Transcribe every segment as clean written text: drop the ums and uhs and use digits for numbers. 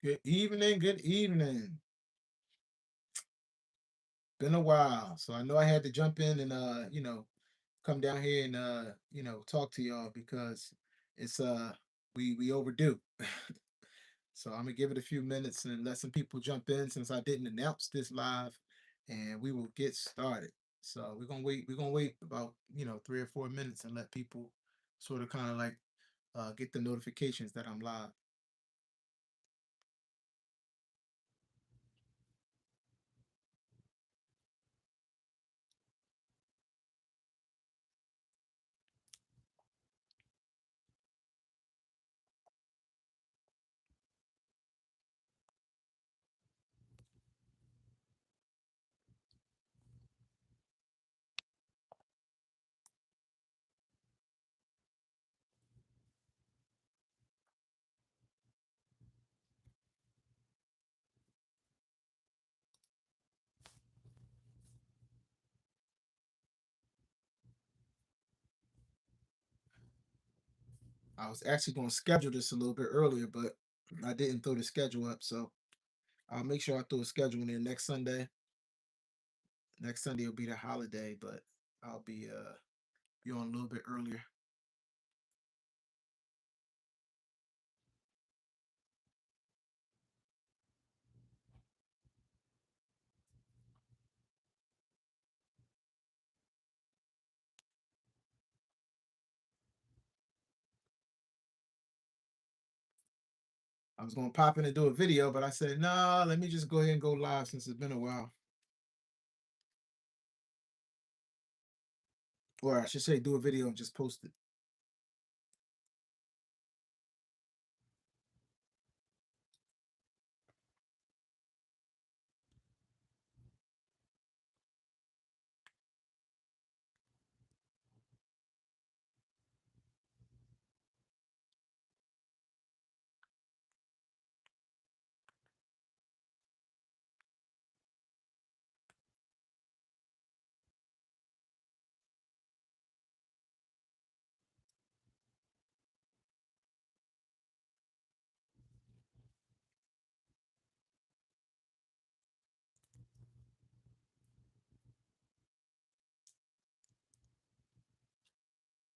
Good evening, good evening. Been a while. So I know I had to jump in and come down here and talk to y'all because it's we overdue. So I'm gonna give it a few minutes and let some people jump in since I didn't announce this live, and we will get started. So we're gonna wait about 3 or 4 minutes and let people sort of kind of like get the notifications that I'm live. I was actually going to schedule this a little bit earlier, but I didn't throw the schedule up. So I'll make sure I throw a schedule in there next Sunday. Next Sunday will be the holiday, but I'll be on a little bit earlier. I was going to pop in and do a video, but I said, nah, let me just go ahead and go live since it's been a while. Or I should say, do a video and just post it.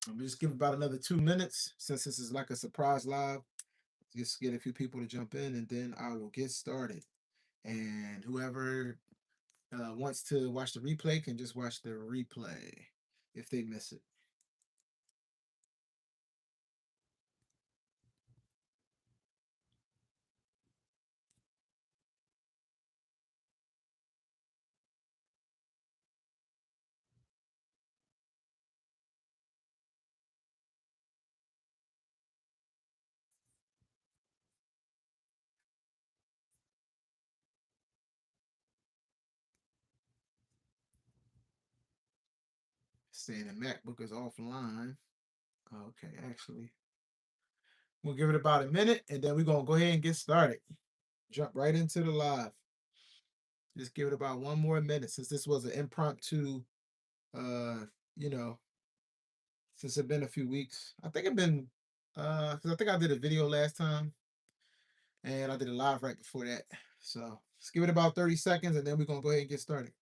I'm just give about another 2 minutes since this is like a surprise live. Just get a few people to jump in and then I will get started. And whoever wants to watch the replay can just watch the replay if they miss it. Saying the MacBook is offline. Okay, actually, we'll give it about a minute and then we're gonna go ahead and get started. Jump right into the live. Just give it about one more minute since this was an impromptu uh, you know, since it's been a few weeks. I think it's been because I think I did a video last time and I did a live right before that. So just give it about 30 seconds and then we're gonna go ahead and get started.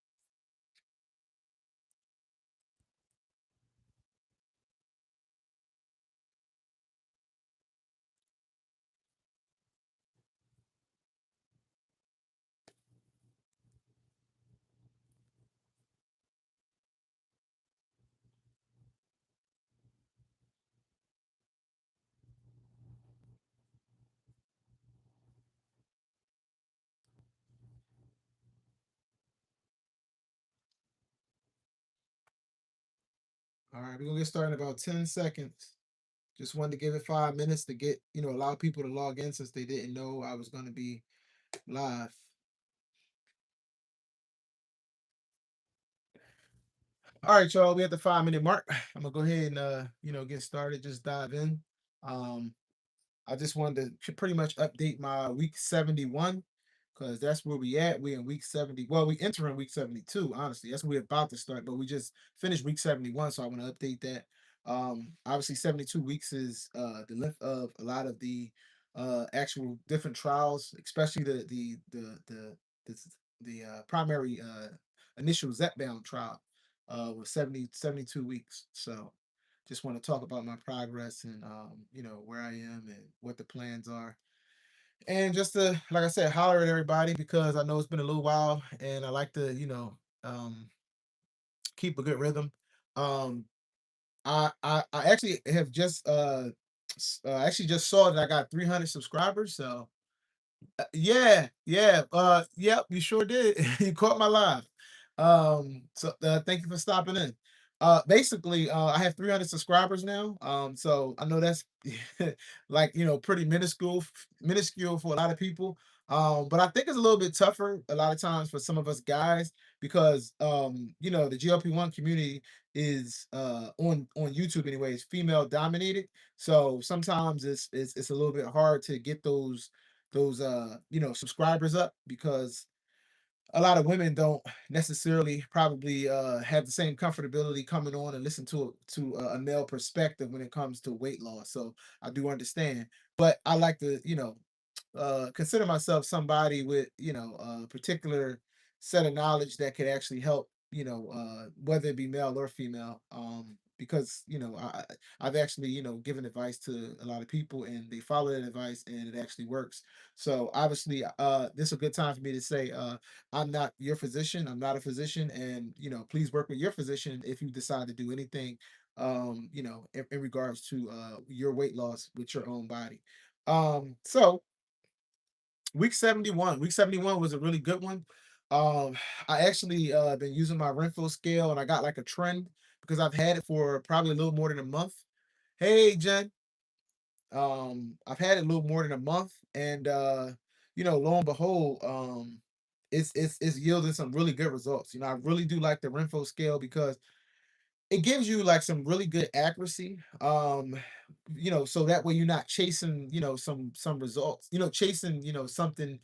All right, we're gonna get started in about 10 seconds. Just wanted to give it 5 minutes to get, allow people to log in since they didn't know I was gonna be live. All right, y'all, we at the 5 minute mark. I'm gonna go ahead and get started, just dive in. Um, I just wanted to pretty much update my week 71 because that's where we at. We in week 70. Well, we entering week 72, honestly. That's where we're about to start, but we just finished week 71, so I want to update that. Obviously 72 weeks is the length of a lot of the actual different trials, especially the primary initial zepbound trial was 72 weeks. So just want to talk about my progress and where I am and what the plans are. And just to, like I said, holler at everybody because I know it's been a little while and I like to, um keep a good rhythm. Um I actually have just actually just saw that I got 300 subscribers. So yeah, yeah, yep, you sure did. You caught my live. So thank you for stopping in. Basically, I have 300 subscribers now. So I know that's like pretty minuscule for a lot of people. But I think it's a little bit tougher a lot of times for some of us guys because the GLP-1 community is on YouTube anyways, female dominated. So sometimes it's a little bit hard to get those subscribers up because a lot of women don't necessarily probably have the same comfortability coming on and listen to a male perspective when it comes to weight loss. So I do understand, but I like to consider myself somebody with a particular set of knowledge that could actually help whether it be male or female because I've actually given advice to a lot of people and they follow that advice and it actually works. So obviously this is a good time for me to say I'm not your physician, I'm not a physician, and please work with your physician if you decide to do anything in regards to your weight loss with your own body. So week 71 was a really good one. Um, I actually been using my Renfro scale and I got like a trend because I've had it for probably a little more than a month. Hey Jen, I've had it a little more than a month and lo and behold, it's yielding some really good results. I really do like the Renfro scale because it gives you like some really good accuracy. So that way you're not chasing, some results, chasing, something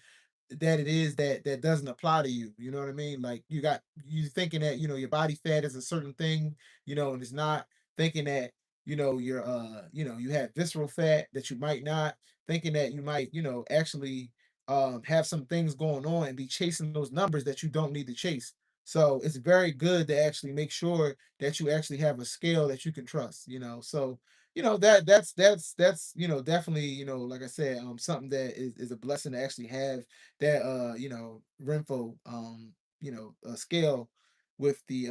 that it is that doesn't apply to you. You know what I mean? Like you thinking that your body fat is a certain thing, and it's not. Thinking that you have visceral fat that you might not. Thinking that you might actually have some things going on and be chasing those numbers that you don't need to chase. So it's very good to actually make sure that you actually have a scale that you can trust. So that's definitely like I said something that is a blessing to actually have that Renfo scale with the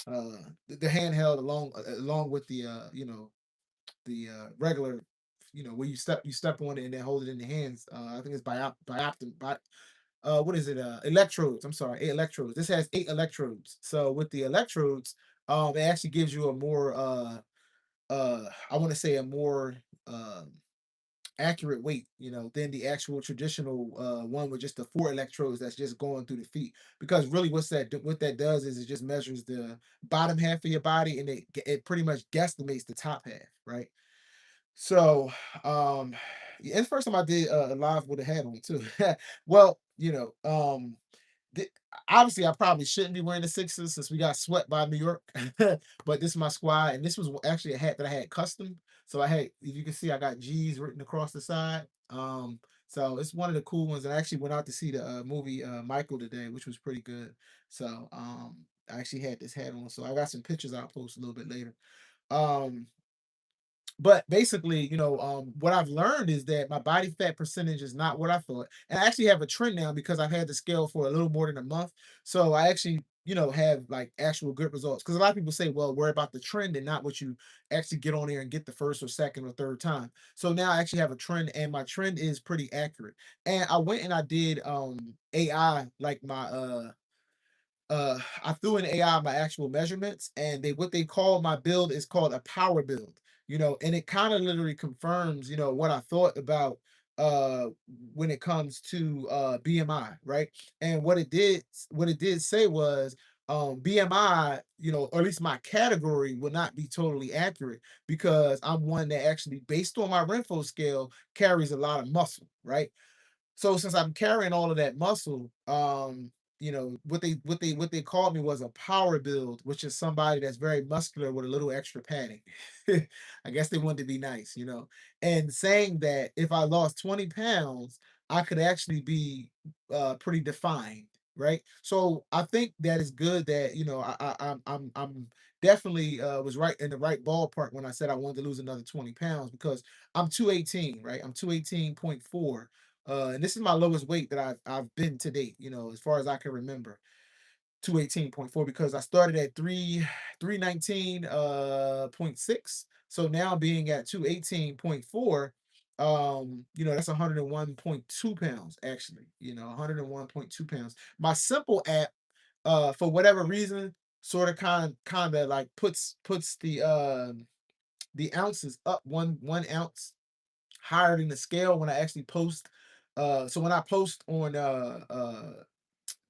handheld along with the regular where you step on it and then hold it in the hands. I think it's by what is it? Electrodes. I'm sorry, 8 electrodes. This has 8 electrodes. So with the electrodes, it actually gives you a more I want to say a more accurate weight, than the actual traditional one with just the 4 electrodes that's just going through the feet. Because really, what that does is it just measures the bottom half of your body and it pretty much guesstimates the top half, right? So, yeah, it's the first time I did a live with a hat on too. Well, th- obviously I probably shouldn't be wearing the sixes since we got swept by New York, but this is my squad, and this was actually a hat that I had custom. So I had, if you can see, I got G's written across the side. So it's one of the cool ones. I actually went out to see the movie Michael today, which was pretty good. So I actually had this hat on. So I got some pictures I'll post a little bit later. Um, but basically, what I've learned is that my body fat percentage is not what I thought. And I actually have a trend now because I've had the scale for a little more than a month. So I actually, have like actual good results. Because a lot of people say, well, worry about the trend and not what you actually get on there and get the first or second or third time. So now I actually have a trend and my trend is pretty accurate. And I went and I did AI like my I threw in AI my actual measurements, and what they call my build is called a power build, and it kind of literally confirms, what I thought about uh when it comes to BMI, right? And what it did say was BMI, or at least my category will not be totally accurate because I'm one that actually, based on my Renfro scale, carries a lot of muscle, right? So since I'm carrying all of that muscle, what they called me was a power build, which is somebody that's very muscular with a little extra padding. I guess they wanted to be nice, and saying that if I lost 20 pounds, I could actually be pretty defined, right? So I think that is good that I'm definitely was right in the right ballpark when I said I wanted to lose another 20 pounds because I'm 218, right? I'm 218.4. And this is my lowest weight that I've been to date, as far as I can remember. 218.4 because I started at 319 point 6. So now being at 218.4, that's 101.2 pounds actually, 101.2 pounds. My simple app, for whatever reason, sort of kind of like puts the ounces up one ounce higher than the scale when I actually post. So when I post on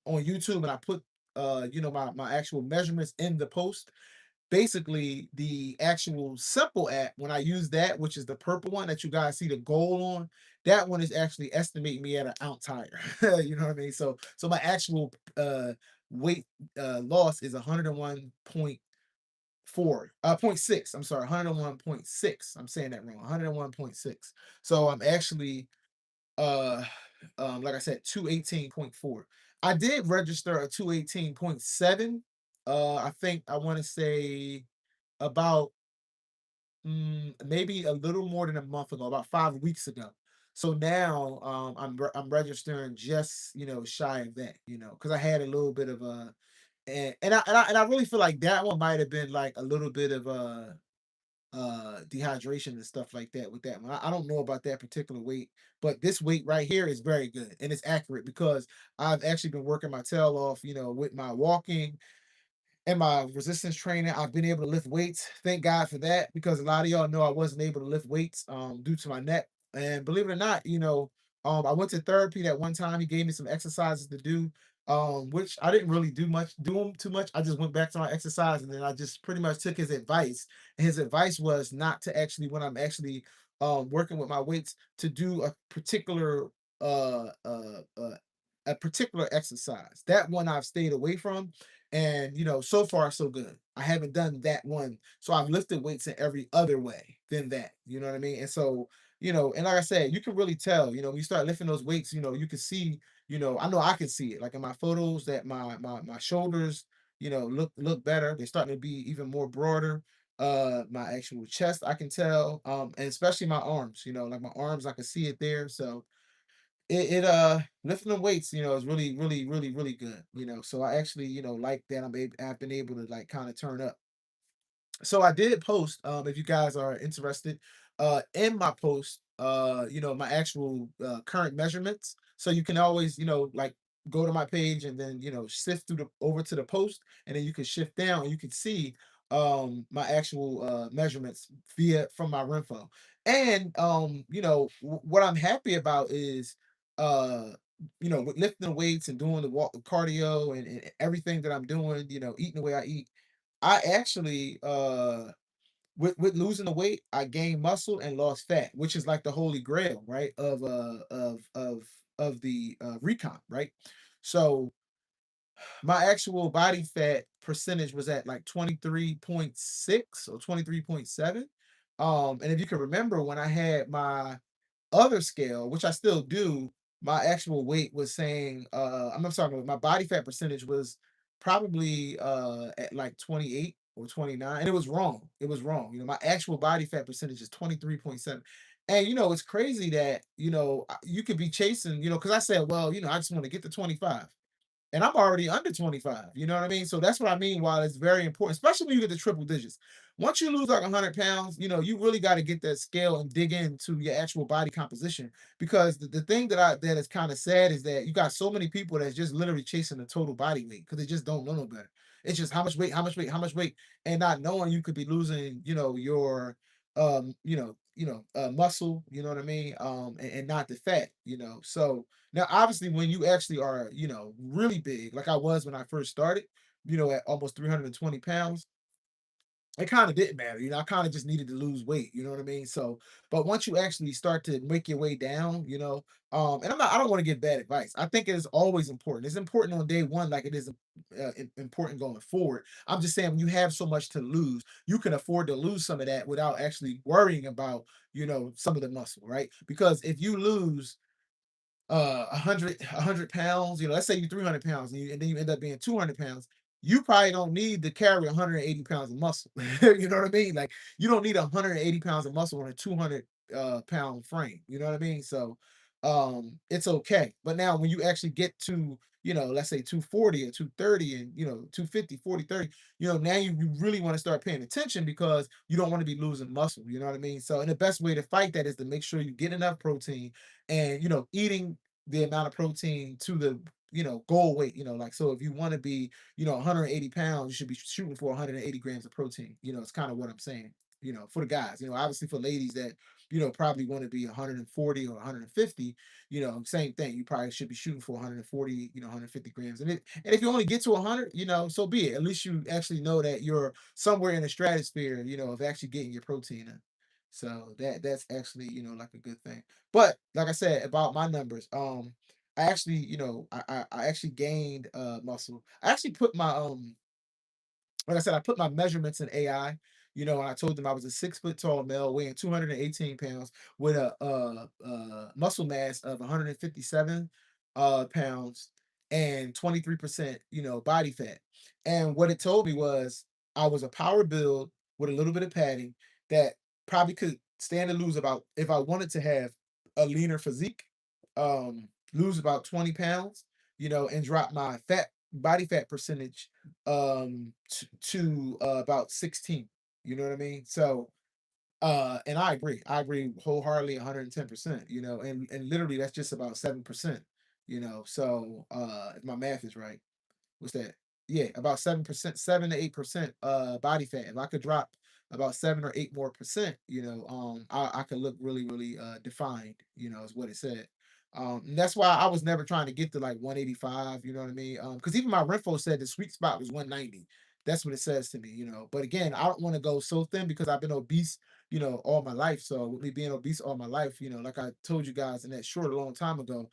YouTube and I put my actual measurements in the post, basically the actual simple app, when I use that, which is the purple one that you guys see the goal on, that one is actually estimating me at an ounce higher. You know what I mean? So my actual weight loss is 101.4 point 6. I'm sorry, 101.6. I'm saying that wrong. 101.6. So I'm actually uh like I said, 218.4. I did register a 218.7. I think I want to say about maybe a little more than a month ago, about 5 weeks ago. So now I'm registering just shy of that, because I had a little bit of a and I really feel like that one might have been like a little bit of dehydration and stuff like that with that one. I don't know about that particular weight, but this weight right here is very good and it's accurate because I've actually been working my tail off, with my walking and my resistance training. I've been able to lift weights. Thank God for that, because a lot of y'all know I wasn't able to lift weights due to my neck. And believe it or not, I went to therapy that one time. He gave me some exercises to do, which I didn't really do them too much. I just went back to my exercise and then I just pretty much took his advice. And his advice was not to actually, when I'm actually working with my weights, to do uh uh uh a particular exercise. That one I've stayed away from, and so far so good. I haven't done that one, so I've lifted weights in every other way than that. You know what I mean? And so, and like I said, you can really tell. When you start lifting those weights, you can see. I know I can see it. Like in my photos, that my shoulders, look better. They're starting to be even more broader. My actual chest, I can tell. And especially my arms. Like my arms, I can see it there. So lifting the weights, is really, really, really, really good. So I actually, like that I've been able to like kind of turn up. So I did post, if you guys are interested, in my post, my actual current measurements. So you can always, like go to my page and then, shift through the over to the post, and then you can shift down and you can see my actual measurements via from my Renfo. And what I'm happy about is with lifting the weights and doing the walk cardio and everything that I'm doing, eating the way I eat. I actually with losing the weight, I gained muscle and lost fat, which is like the holy grail, right? Of the recon, right? So my actual body fat percentage was at like 23.6 or 23.7. And if you can remember when I had my other scale, which I still do, my actual weight was saying, I'm not talking about my body fat percentage was probably at like 28 or 29. And it was wrong. It was wrong. My actual body fat percentage is 23.7. And it's crazy that, you could be chasing, because I said, well, I just want to get to 25 and I'm already under 25. You know what I mean? So that's what I mean. While it's very important, especially when you get to triple digits. Once you lose like 100 pounds, you really got to get that scale and dig into your actual body composition. Because the thing that is kind of sad is that you got so many people that's just literally chasing the total body weight because they just don't know no better. It's just how much weight, how much weight, how much weight, and not knowing you could be losing, your muscle, you know what I mean, and not the fat, So now, obviously, when you actually are, really big, like I was when I first started, at almost 320 pounds, it kind of didn't matter. I kind of just needed to lose weight. You know what I mean? So, but once you actually start to make your way down, and I don't want to give bad advice. I think it is always important. It's important on day one, like it is important going forward. I'm just saying, when you have so much to lose, you can afford to lose some of that without actually worrying about, some of the muscle, right? Because if you lose 100 pounds, let's say you're 300 pounds, and then you end up being 200 pounds, you probably don't need to carry 180 pounds of muscle. You know what I mean? Like, you don't need 180 pounds of muscle on a 200 pound frame. You know what I mean? So it's okay. But now when you actually get to, let's say 240 or 230 and 250, 40, 30, now you really want to start paying attention, because you don't want to be losing muscle. You know what I mean? So, and the best way to fight that is to make sure you get enough protein, and eating the amount of protein to the goal weight. Like, so if you want to be 180 pounds, you should be shooting for 180 grams of protein. It's kind of what I'm saying. For the guys, obviously for ladies that probably want to be 140 or 150, same thing. You probably should be shooting for 140, 150 grams. And if you only get to 100, so be it. At least you actually know that you're somewhere in the stratosphere, of actually getting your protein in. So that's actually, like a good thing. But like I said about my numbers, I actually, I actually gained muscle. I actually put my like I said, I put my measurements in AI, and I told them I was a 6 foot tall male weighing 218 pounds with a muscle mass of 157 pounds and 23%, body fat. And what it told me was I was a power build with a little bit of padding that probably could stand to lose about, if I wanted to have a leaner physique, lose about 20 pounds, and drop my body fat percentage to about 16. You know what I mean? So and I agree wholeheartedly, 110%. And literally that's just about 7%. So if my math is right, what's that? Yeah, about 7%, 7 to 8% body fat. If I could drop about 7 or 8 more percent, I could look really, really defined, is what it said. And that's why I was never trying to get to like 185, you know what I mean? Because even my Renfo said the sweet spot was 190. That's what it says to me, But again, I don't want to go so thin, because I've been obese, all my life. So with me being obese all my life, like I told you guys in that short a long time ago,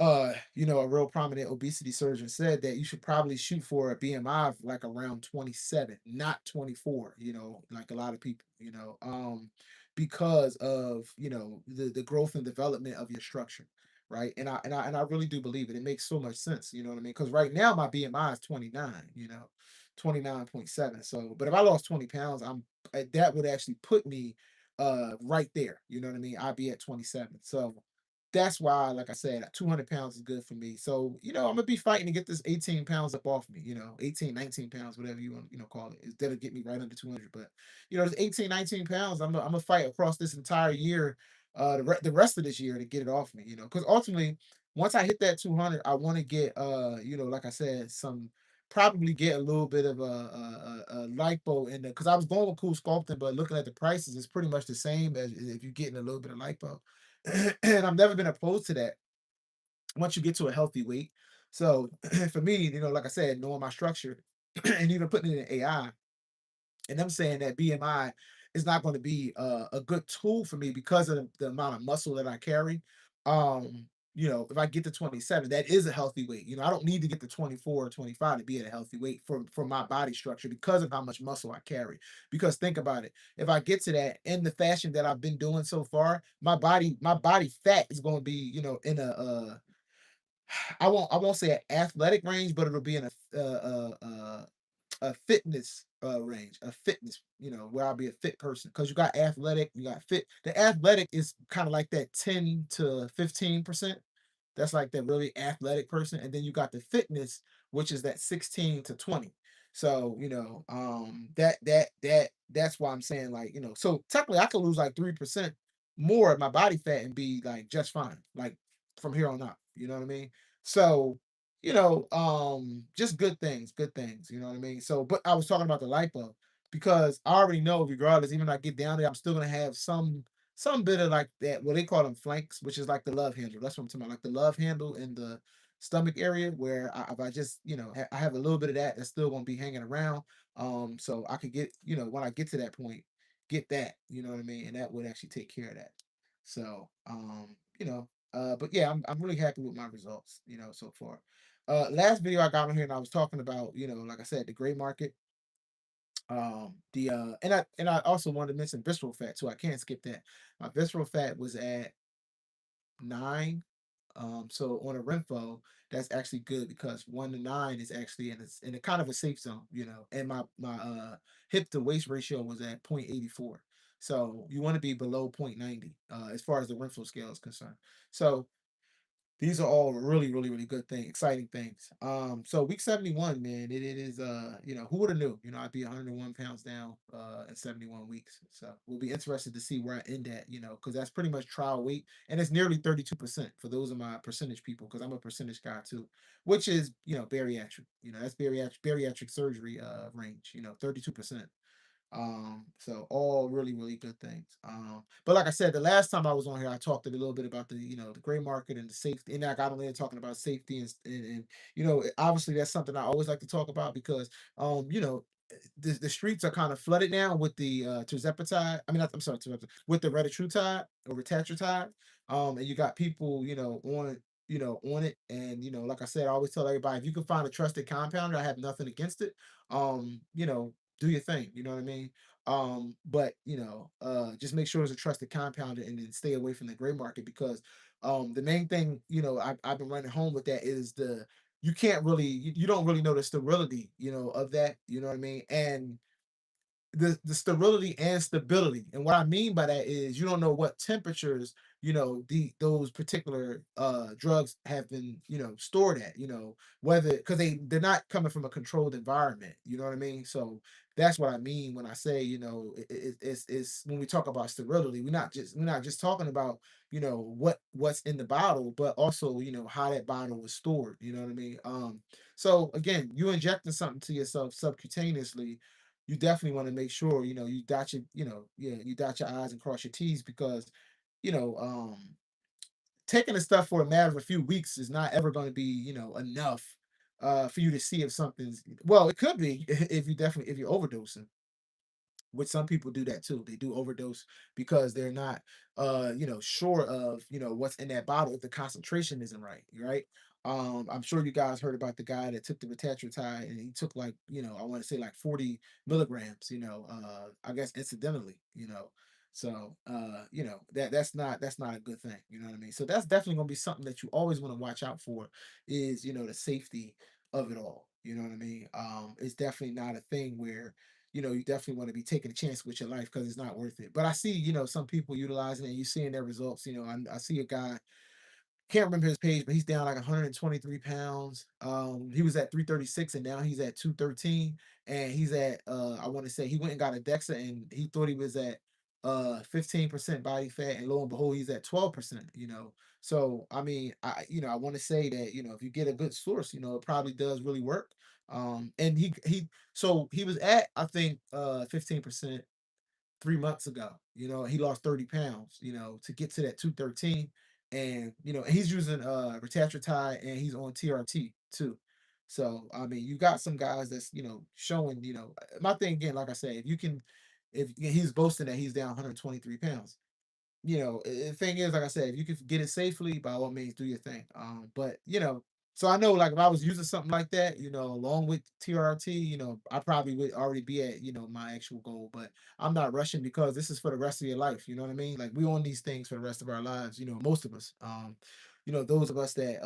a real prominent obesity surgeon said that you should probably shoot for a BMI of like around 27, not 24, like a lot of people, because of, the growth and development of your structure. Right. And I really do believe it. It makes so much sense, you know what I mean? Because right now my BMI is 29, 29.7. So, but if I lost 20 pounds, that would actually put me right there. You know what I mean? I'd be at 27. So that's why, like I said, 200 pounds is good for me. So, I'm gonna be fighting to get this 18 pounds up off me, 18, 19 pounds, whatever you want, call it. That'll get me right under 200. But, this 18, 19 pounds, I'm gonna fight across this entire year, the rest of this year, to get it off me, because ultimately, once I hit that 200, I want to get, like I said, probably get a little bit of a lipo in there, because I was going with cool sculpting, but looking at the prices, it's pretty much the same as if you're getting a little bit of lipo. And I've never been opposed to that once you get to a healthy weight. So for me, like I said, knowing my structure and even putting it in AI, and I'm saying that BMI is not going to be a good tool for me because of the amount of muscle that I carry. If I get to 27, that is a healthy weight. I don't need to get to 24 or 25 to be at a healthy weight for my body structure, because of how much muscle I carry. Because think about it. If I get to that in the fashion that I've been doing so far, my body fat is going to be, in I won't say an athletic range, but it'll be in a fitness range, a fitness, where I'll be a fit person. Because you got athletic, you got fit. The athletic is kind of like that 10 to 15%. That's like that really athletic person. And then you got the fitness, which is that 16 to 20. So, that's why I'm saying, like, so technically I could lose like 3% more of my body fat and be like just fine, like from here on out. You know what I mean? So, just good things, you know what I mean? So, but I was talking about the lipo, because I already know, regardless, even if I get down there, I'm still gonna have some bit of like that, what they call them flanks, which is like the love handle. That's what I'm talking about, like the love handle in the stomach area, where if I just, I have a little bit of that, that's still gonna be hanging around. So I could get, when I get to that point, get that, you know what I mean, and that would actually take care of that. So, but yeah, I'm really happy with my results, so far. Last video I got on here and I was talking about, like I said, the gray market. The and I also wanted to mention visceral fat too. I can't skip that. My visceral fat was at 9. So on a Renfo, that's actually good because 1 to 9 is actually in a kind of a safe zone, And my hip to waist ratio was at 0.84. So you want to be below 0.90 as far as the Renfo scale is concerned. So these are all really, really, really good things, exciting things. So week 71, man, it is who would have knew? I'd be 101 pounds down in 71 weeks. So we'll be interested to see where I end at, because that's pretty much trial weight. And it's nearly 32% for those of my percentage people, because I'm a percentage guy too, which is, bariatric. That's bariatric surgery range, 32%. So all really, really good things. But like I said, the last time I was on here, I talked a little bit about the gray market and the safety, and I got on there talking about safety and obviously that's something I always like to talk about because the streets are kind of flooded now with the terzepatide. I mean, I'm sorry, with the retatrutide or retatrutide. And you got people, on it, and like I said, I always tell everybody if you can find a trusted compounder, I have nothing against it. Do your thing, you know what I mean? But just make sure it's a trusted compounder and then stay away from the gray market because the main thing, I've been running home with that is you can't really you don't really know the sterility, of that, you know what I mean? And the sterility and stability. And what I mean by that is you don't know what temperatures, those particular drugs have been, stored at, whether because they're not coming from a controlled environment, you know what I mean? So that's what I mean when I say, it's when we talk about sterility, we're not just talking about, what's in the bottle, but also, how that bottle was stored, you know what I mean? So again, you injecting something to yourself subcutaneously, you definitely want to make sure you dot your yeah, you dot your I's and cross your T's because you know um taking the stuff for a matter of a few weeks is not ever going to be enough for you to see if something's, well, it could be if you're overdosing, which some people do that too. They do overdose because they're not sure of what's in that bottle if the concentration isn't right, right? I'm sure you guys heard about the guy that took the retatrutide and he took like, I want to say like 40 milligrams, I guess incidentally, so that's not a good thing, you know what I mean? So that's definitely gonna be something that you always want to watch out for is the safety of it all. You know what I mean? It's definitely not a thing where you definitely want to be taking a chance with your life because it's not worth it. But I see, some people utilizing it and you seeing their results. I see a guy, can't remember his page, but he's down like 123 pounds. He was at 336 and now he's at 213. And he's at I want to say he went and got a DEXA and he thought he was at 15% body fat, and lo and behold, he's at 12%. So I mean, I want to say that, if you get a good source, it probably does really work. And he was at, I think, 15% 3 months ago. He lost 30 pounds, to get to that 213. And, and he's using retatrutide and he's on TRT too. So, I mean, you got some guys that's, showing, my thing again, like I say, if he's boasting that he's down 123 pounds, the thing is, like I said, if you can get it safely, by all means, do your thing. But so I know, like, if I was using something like that, along with TRT, I probably would already be at, my actual goal. But I'm not rushing because this is for the rest of your life. You know what I mean? Like we on these things for the rest of our lives. Most of us. Those of us that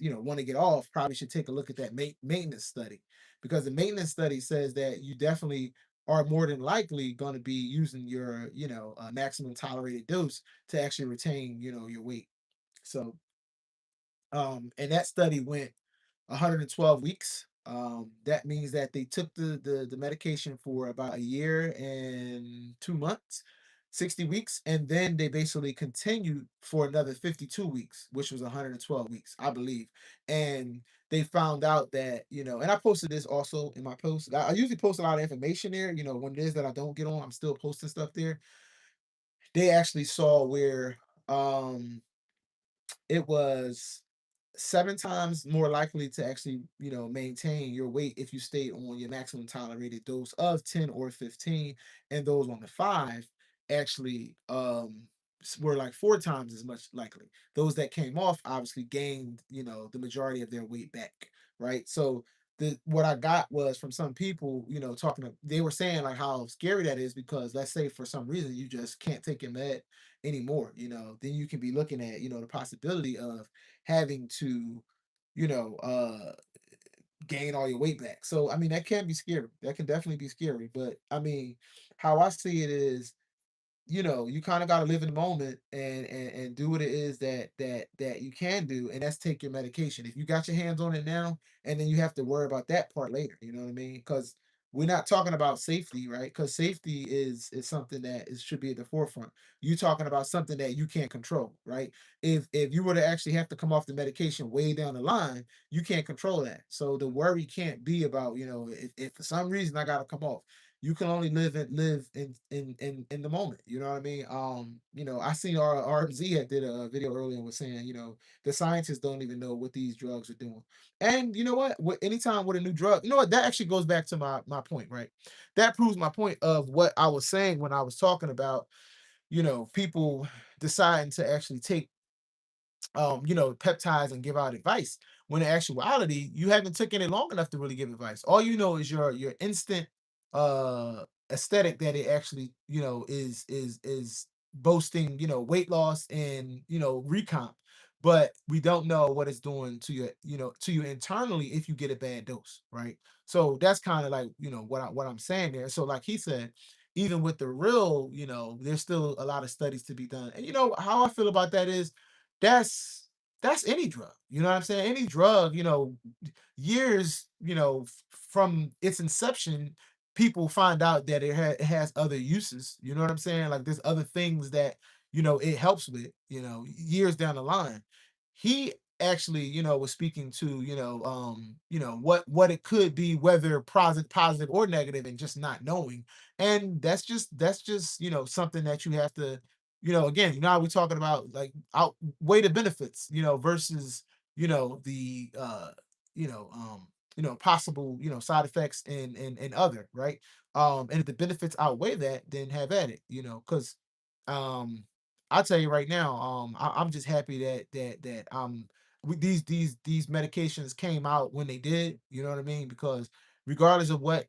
want to get off probably should take a look at that maintenance study because the maintenance study says that you definitely are more than likely going to be using your maximum tolerated dose to actually retain your weight. So and that study went 112 weeks. That means that they took the medication for about a year and 2 months, 60 weeks, and then they basically continued for another 52 weeks, which was 112 weeks, I believe. And they found out that, and I posted this also in my post. I usually post a lot of information there, when it is that I don't get on, I'm still posting stuff there. They actually saw where it was 7 times more likely to actually, maintain your weight if you stay on your maximum tolerated dose of 10 or 15. And those on the 5 actually were like 4 times as much likely. Those that came off obviously gained, the majority of their weight back, right? So the what I got was from some people, they were saying like how scary that is, because let's say for some reason you just can't take your med anymore, then you can be looking at, the possibility of having to, you know, uh gain all your weight back. So I mean that can be scary. That can definitely be scary. But I mean, how I see it is, you kind of got to live in the moment and do what it is that you can do, and that's take your medication. If you got your hands on it now, and then you have to worry about that part later, you know what I mean? Because we're not talking about safety, right? Because safety is something that should be at the forefront. You talking about something that you can't control, right? If you were to actually have to come off the medication way down the line, you can't control that. So the worry can't be about, if for some reason I gotta come off. You can only live in the moment. You know what I mean? I seen our RZ had did a video earlier and was saying, the scientists don't even know what these drugs are doing. And you know what? Anytime with a new drug, you know what? That actually goes back to my point, right? That proves my point of what I was saying when I was talking about, people deciding to actually take peptides and give out advice, when in actuality you haven't taken it long enough to really give advice. All you know is your instant aesthetic that it actually, is boasting, weight loss and, recomp. But we don't know what it's doing to your, to you internally if you get a bad dose, right? So that's kind of like, what I'm saying there. So like he said, even with the real, there's still a lot of studies to be done. And how I feel about that is that's that's any drug. You know what I'm saying? Any drug, years, from its inception, people find out that it has other uses. You know what I'm saying? Like there's other things that, it helps with, years down the line. He actually, was speaking to, what it could be, whether positive or negative, and just not knowing. And that's just, something that you have to, again, now we're talking about like outweigh the benefits, versus, the possible, side effects and other, right? And if the benefits outweigh that, then have at it, because um I'll tell you right now, I'm just happy that these medications came out when they did, you know what I mean? Because regardless of what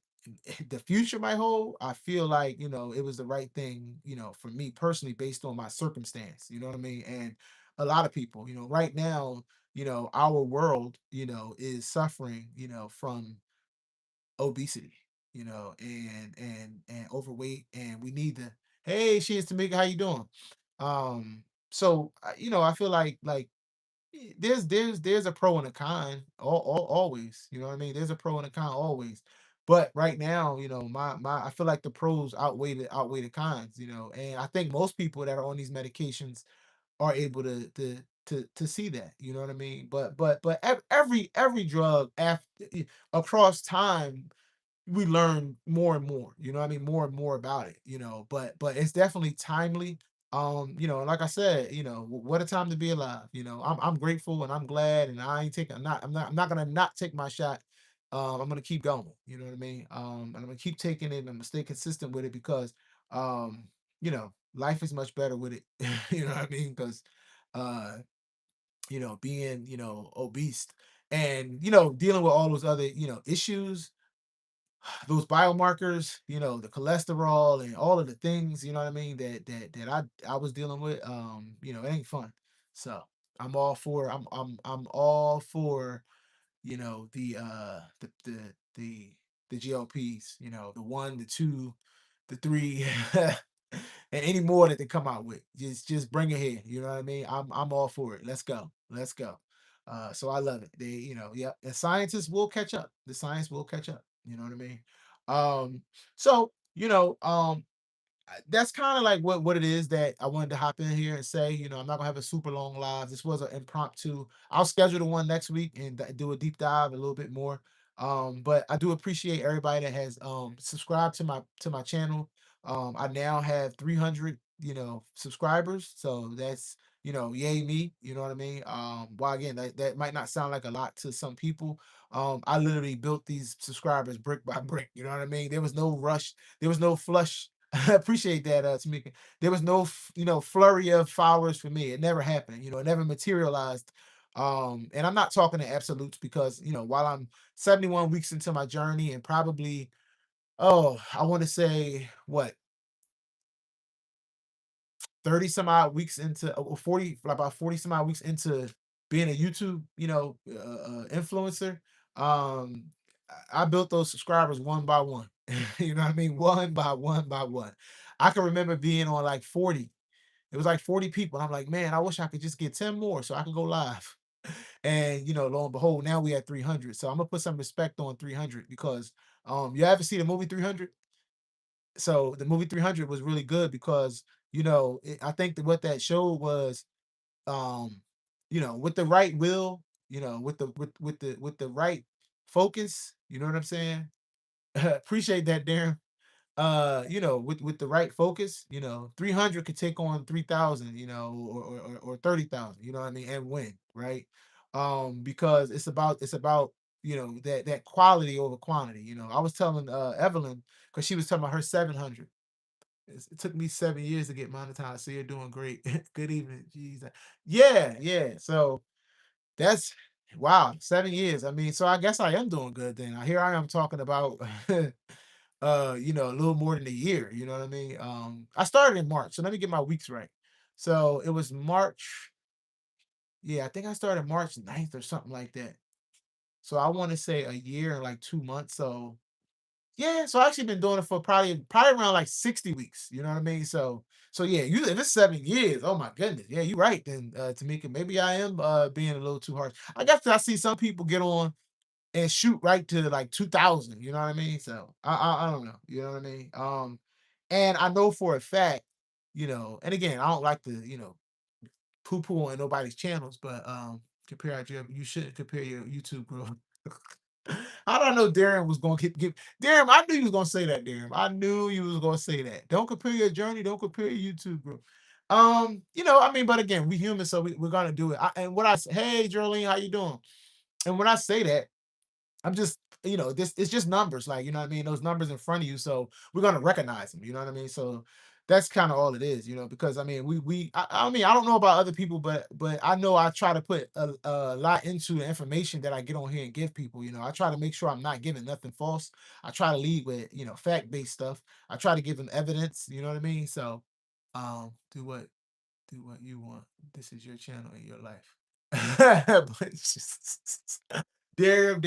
the future might hold, I feel like, it was the right thing, for me personally, based on my circumstance, you know what I mean? And a lot of people, right now, our world, is suffering, from obesity, and overweight, and we need to. Hey, she's Tamika, how you doing? So I feel like there's a pro and a con, always. You know what I mean? There's a pro and a con always. But right now, I feel like the pros outweigh the cons, and I think most people that are on these medications are able to see that, you know what I mean? But every drug after, across time, we learn more and more, you know what I mean, more and more about it, but it's definitely timely. And like I said, what a time to be alive. I'm grateful and I'm glad, and I ain't taking I'm not gonna not take my shot. I'm gonna keep going, you know what I mean? And I'm gonna keep taking it, and I'm gonna stay consistent with it, because life is much better with it. You know what I mean? Because uh being, obese, and dealing with all those other, issues, those biomarkers, the cholesterol and all of the things, you know what I mean, that I was dealing with, it ain't fun. So I'm all for, the the GLPs, the one, the two, the three, and any more that they come out with. Just bring it here. You know what I mean? I'm all for it. Let's go. Let's go. So I love it. They, yeah, and scientists will catch up. The science will catch up. You know what I mean? Um, so that's kind of like what it is that I wanted to hop in here and say. I'm not gonna have a super long live. This was an impromptu. I'll schedule the one next week and do a deep dive a little bit more. But I do appreciate everybody that has subscribed to my channel. I now have 300, subscribers, so yay me, you know what I mean? While again, that might not sound like a lot to some people. I literally built these subscribers brick by brick, you know what I mean? There was no rush, there was no flush. I appreciate that, Tamika. There was no, flurry of followers for me. It never happened, it never materialized. And I'm not talking in absolutes because, while I'm 71 weeks into my journey and probably, oh, I want to say what, 30 some odd weeks into, 40, about 40 some odd weeks into being a YouTube, influencer. um I built those subscribers one by one. You know what I mean? One by one by one. I can remember being on like 40. It was like 40 people. I'm like, man, I wish I could just get 10 more so I could go live. And lo and behold, now we at 300. So I'm gonna put some respect on 300 because you ever see the movie 300? So the movie 300 was really good because I think that what that showed was, um with the right will, with the right focus, you know what I'm saying? Appreciate that, Darren. With the right focus, 300 could take on 3,000, or 30,000, you know what I mean, and win, right? Because it's about that quality over quantity. I was telling Evelyn, because she was talking about her 700. It took me 7 years to get monetized, so you're doing great. Good evening. Jeez. Yeah, yeah. So that's wow, 7 years. I mean, so I guess I am doing good then. Here I am talking about a little more than a year, you know what I mean? I started in March, so let me get my weeks right. So it was March, yeah, I think I started March 9th or something like that. So I want to say a year and like 2 months. So yeah, so I actually been doing it for probably around like 60 weeks. You know what I mean? So yeah, you if it's 7 years, oh my goodness. Yeah, you're right then, Tamika. Maybe I am being a little too harsh. I guess I see some people get on and shoot right to like 2000, you know what I mean? So I don't know, you know what I mean? And I know for a fact, and again, I don't like to, poo-poo on nobody's channels, but you shouldn't compare your YouTube growth. How do I know Darren was gonna get Darren? I knew you was gonna say that, Darren. I knew you was gonna say that. Don't compare your journey, don't compare your YouTube growth. I mean, but again, we human, so we're gonna do it. And what I say, hey Jolene, how you doing? And when I say that, I'm just, this it's just numbers, like, you know what I mean? Those numbers in front of you, so we're gonna recognize them, you know what I mean? So that's kind of all it is, because I mean, I mean, I don't know about other people, but I know I try to put a lot into the information that I get on here and give people. I try to make sure I'm not giving nothing false. I try to lead with, fact-based stuff. I try to give them evidence, you know what I mean? So, do what you want. This is your channel and your life. But it's just damn.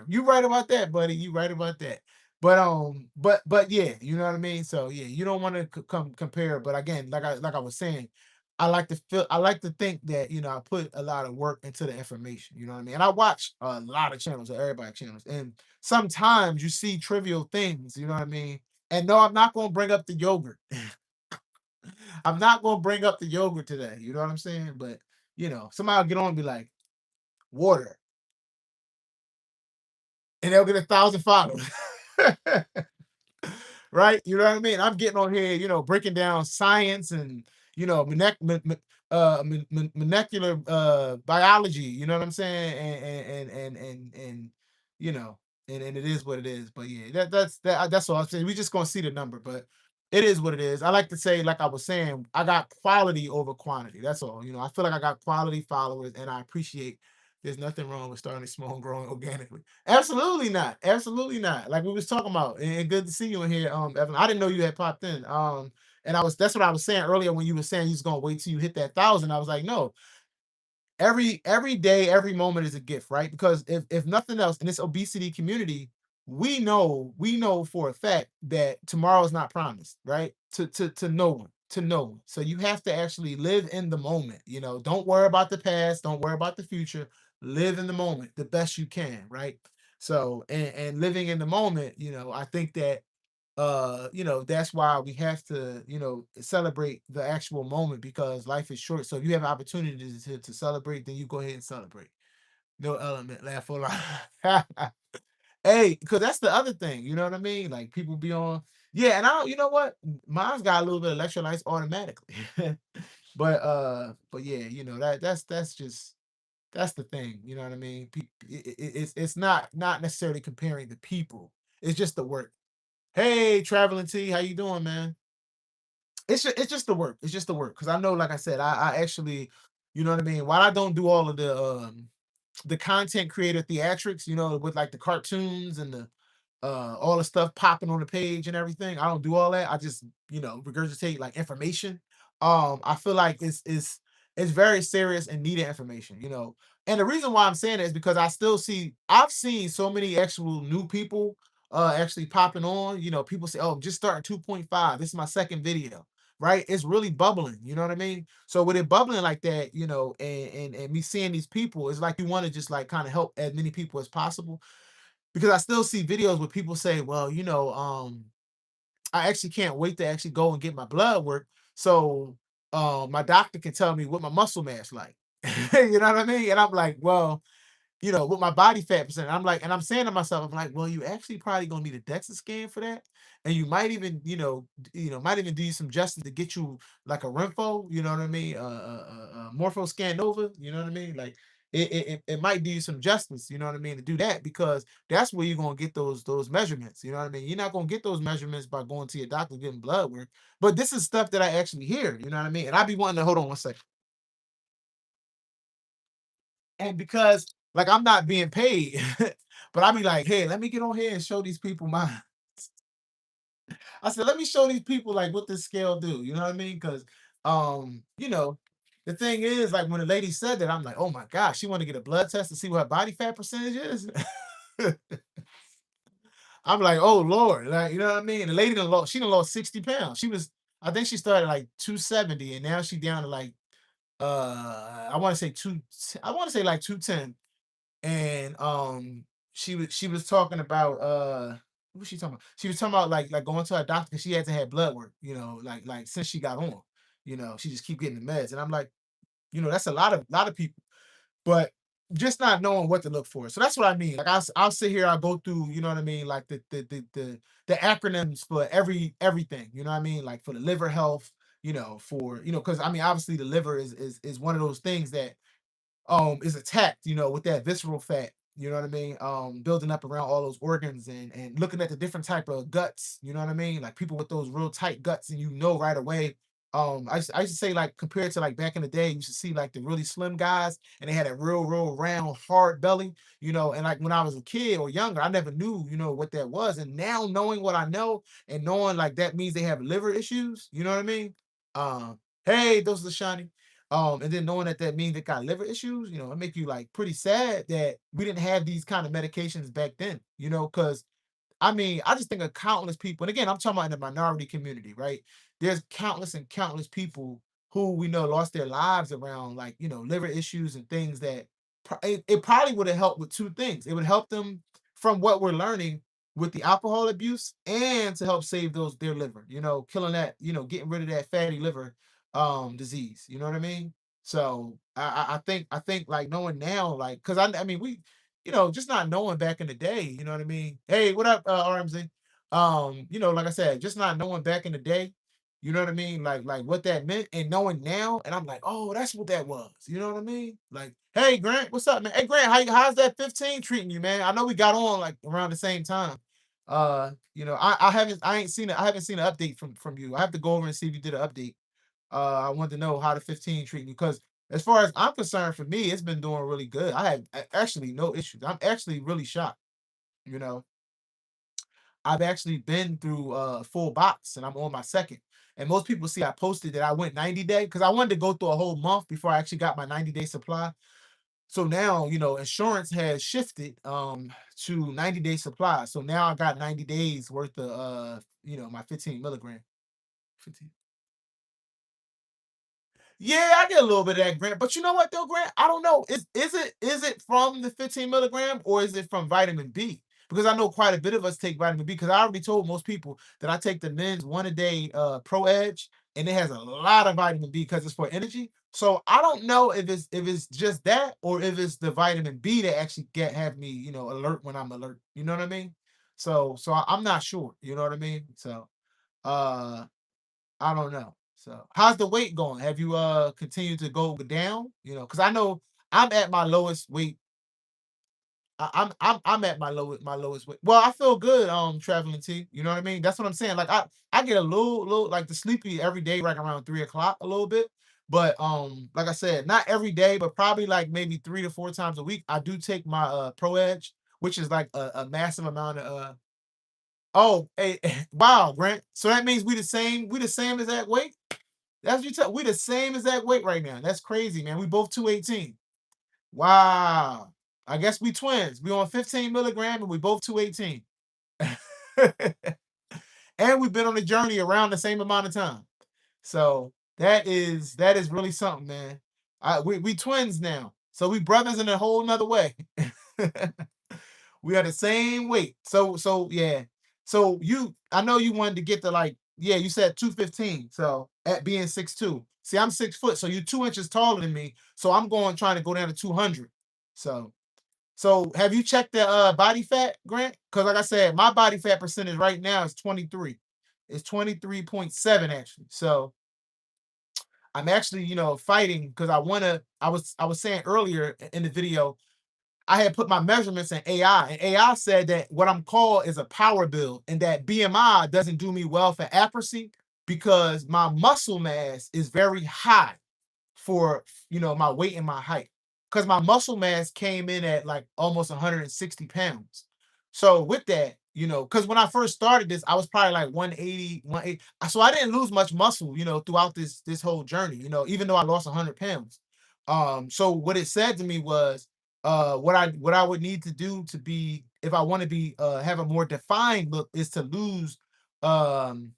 You right about that, buddy. You right about that. But yeah, you know what I mean. So yeah, you don't want to come compare. But again, like I was saying, I like to think that I put a lot of work into the information. You know what I mean. And I watch a lot of channels, everybody channels, and sometimes you see trivial things. You know what I mean. And no, I'm not going to bring up the yogurt. I'm not going to bring up the yogurt today. You know what I'm saying? But somebody will get on and be like, water, and they'll get 1,000 followers. Right? You know what I mean? I'm getting on here, breaking down science and molecular biology. You know what I'm saying? And you know, and it is what it is. But yeah, that's all I'm saying. We just gonna see the number, but it is what it is. I like to say, like I was saying, I got quality over quantity. That's all. I feel like I got quality followers, and I appreciate. There's nothing wrong with starting small and growing organically. Absolutely not. Absolutely not. Like we was talking about. And good to see you in here, Evan. I didn't know you had popped in. And that's what I was saying earlier when you were saying you was gonna wait till you hit that 1,000. I was like, no, every day, every moment is a gift, right? Because if nothing else, in this obesity community, we know for a fact that tomorrow is not promised, right? To no one, to no one. So you have to actually live in the moment. Don't worry about the past, don't worry about the future. Live in the moment the best you can, right? So and living in the moment, I think that that's why we have to, celebrate the actual moment because life is short. So if you have opportunities to celebrate, then you go ahead and celebrate. No element, laugh for life. Hey, because that's the other thing, you know what I mean? Like people be on, yeah, and I don't, you know what? Mine's got a little bit of electrolytes automatically. But yeah, that's just that's the thing. You know what I mean? It's not necessarily comparing the people. It's just the work. Hey, traveling T, how you doing, man? It's just the work. It's just the work. Cause I know, like I said, I actually, you know what I mean. While I don't do all of the content creator theatrics, with like the cartoons and the all the stuff popping on the page and everything. I don't do all that. I just, regurgitate like information. I feel like it's very serious and needed information. And the reason why I'm saying that is because I've seen so many actual new people actually popping on. People say, "Oh, I'm just starting 2.5. This is my second video." Right? It's really bubbling, you know what I mean? So with it bubbling like that, and me seeing these people, it's like you want to just like kind of help as many people as possible, because I still see videos where people say, well, I actually can't wait to actually go and get my blood work. So my doctor can tell me what my muscle mass like. You know what I mean? And I'm like, well, with my body fat percent. I'm like, and I'm saying to myself, I'm like, well, you actually probably gonna need a DEXA scan for that. And you might even, might even do you some justice to get you like a Renfo, you know what I mean? Morpho scan Nova, you know what I mean? Like it might do you some justice, you know what I mean, to do that, because that's where you're gonna get those measurements, you know what I mean? You're not gonna get those measurements by going to your doctor getting blood work. But this is stuff that I actually hear, you know what I mean? And I be wanting to hold on one second. And because like I'm not being paid, but I be like, hey, let me get on here and show these people my. I said, let me show these people like what this scale do. You know what I mean? Because the thing is, like when the lady said that, I'm like, oh my gosh, she want to get a blood test to see what her body fat percentage is. I'm like, oh Lord, like, you know what I mean? The lady she done lost 60 pounds. I think she started like 270, and now she down to like I want to say I want to say like 210. And she was talking about what was she talking about? She was talking about like going to her doctor because she had to have blood work, like since she got on. She just keep getting the meds. And I'm like, that's a lot of people, but just not knowing what to look for. So that's what I mean. Like I'll sit here, I'll go through, you know what I mean, like the acronyms for everything, you know what I mean? Like for the liver health, for because I mean obviously the liver is one of those things that is attacked, with that visceral fat, you know what I mean? Building up around all those organs, and looking at the different type of guts, you know what I mean? Like people with those real tight guts, and right away. I used to say, like, compared to like back in the day, you should see like the really slim guys and they had a real round, hard belly, and like when I was a kid or younger, I never knew, what that was. And now knowing what I know and knowing like that means they have liver issues, you know what I mean? Hey, those are shiny. And then knowing that that means they got liver issues, it make you like pretty sad that we didn't have these kind of medications back then, because I mean, I just think of countless people, and again, I'm talking about in the minority community, right? There's countless and countless people who we know lost their lives around like, liver issues and things that it probably would have helped with two things. It would help them from what we're learning with the alcohol abuse, and to help save their liver, killing that, getting rid of that fatty liver disease. You know what I mean? So I think like knowing now, like, because I mean we just not knowing back in the day, you know what I mean? Hey, what up, RMZ? Like I said, just not knowing back in the day, you know what I mean? Like what that meant, and knowing now, and I'm like, oh, that's what that was. You know what I mean? Like, hey Grant, what's up, man? Hey Grant, how's that 15 treating you, man? I know we got on like around the same time. I haven't seen an update from you. I have to go over and see if you did an update. I wanted to know how the 15 treat me, because as far as I'm concerned, for me, it's been doing really good. I have actually no issues. I'm actually really shocked. You know, I've actually been through full box, and I'm on my second. And most people see I posted that I went 90-day because I wanted to go through a whole month before I actually got my 90-day supply. So now, insurance has shifted to 90-day supply. So now I got 90 days worth of my 15 milligram. 15. Yeah, I get a little bit of that, Grant. But you know what though, Grant? I don't know. Is it from the 15 milligram, or is it from vitamin B? Because I know quite a bit of us take vitamin B. Because I already told most people that I take the men's one a day Pro Edge, and it has a lot of vitamin B because it's for energy. So I don't know if it's just that, or if it's the vitamin B that actually have me, alert when I'm alert. You know what I mean? So I'm not sure. You know what I mean? So uh I don't know. So how's the weight going? Have you continued to go down? Because I know I'm at my lowest weight. I'm at my lowest weight. Well, I feel good traveling T. You know what I mean? That's what I'm saying. Like I get a little like the sleepy every day, like around 3 o'clock a little bit. But like I said, not every day, but probably like maybe 3 to 4 times a week. I do take my Pro Edge, which is like a massive amount of oh hey wow, Grant. So that means we the same exact weight? That's what you tell we the same exact weight right now. That's crazy, man. We both 218. Wow. I guess we twins. We on 15 milligram and we both 218. And we've been on the journey around the same amount of time. So that is really something, man. We twins now. So we brothers in a whole nother way. We are the same weight. So yeah. So I know you wanted to get to like, yeah, you said 215. So at being 6'2". See, I'm 6 foot, so you're 2 inches taller than me. So I'm going trying to go down to 200. So have you checked the body fat, Grant? Because like I said, my body fat percentage right now is 23. It's 23.7 actually. So I'm actually, fighting because I was saying earlier in the video, I had put my measurements in AI, and AI said that what I'm called is a power build, and that BMI doesn't do me well for accuracy because my muscle mass is very high for my weight and my height, because my muscle mass came in at like almost 160 pounds. So with that, because when I first started this, I was probably like 180, 180. So I didn't lose much muscle, throughout this whole journey, even though I lost 100 pounds. So what it said to me was, what I would need to do to be, if I want to be have a more defined look, is to lose um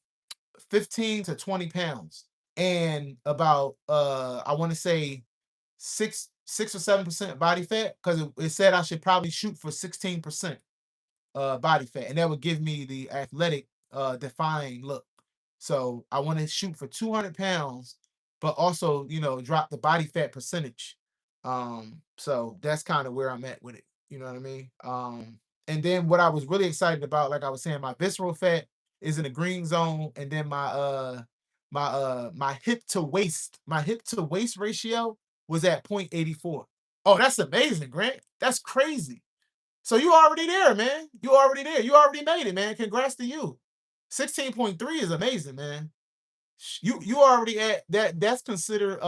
15 to 20 pounds and about I want to say 6 or 7% body fat, because it said I should probably shoot for 16% body fat, and that would give me the athletic, defined look. So I want to shoot for 200 pounds, but also, drop the body fat percentage. So that's kind of where I'm at with it. You know what I mean? And then what I was really excited about, like I was saying, my visceral fat is in the green zone, and then my hip to waist ratio was at 0.84. Oh, that's amazing, Grant. That's crazy. So you already there, man. You already there. You already made it, man. Congrats to you. 16.3 is amazing, man. You already at that. That's considered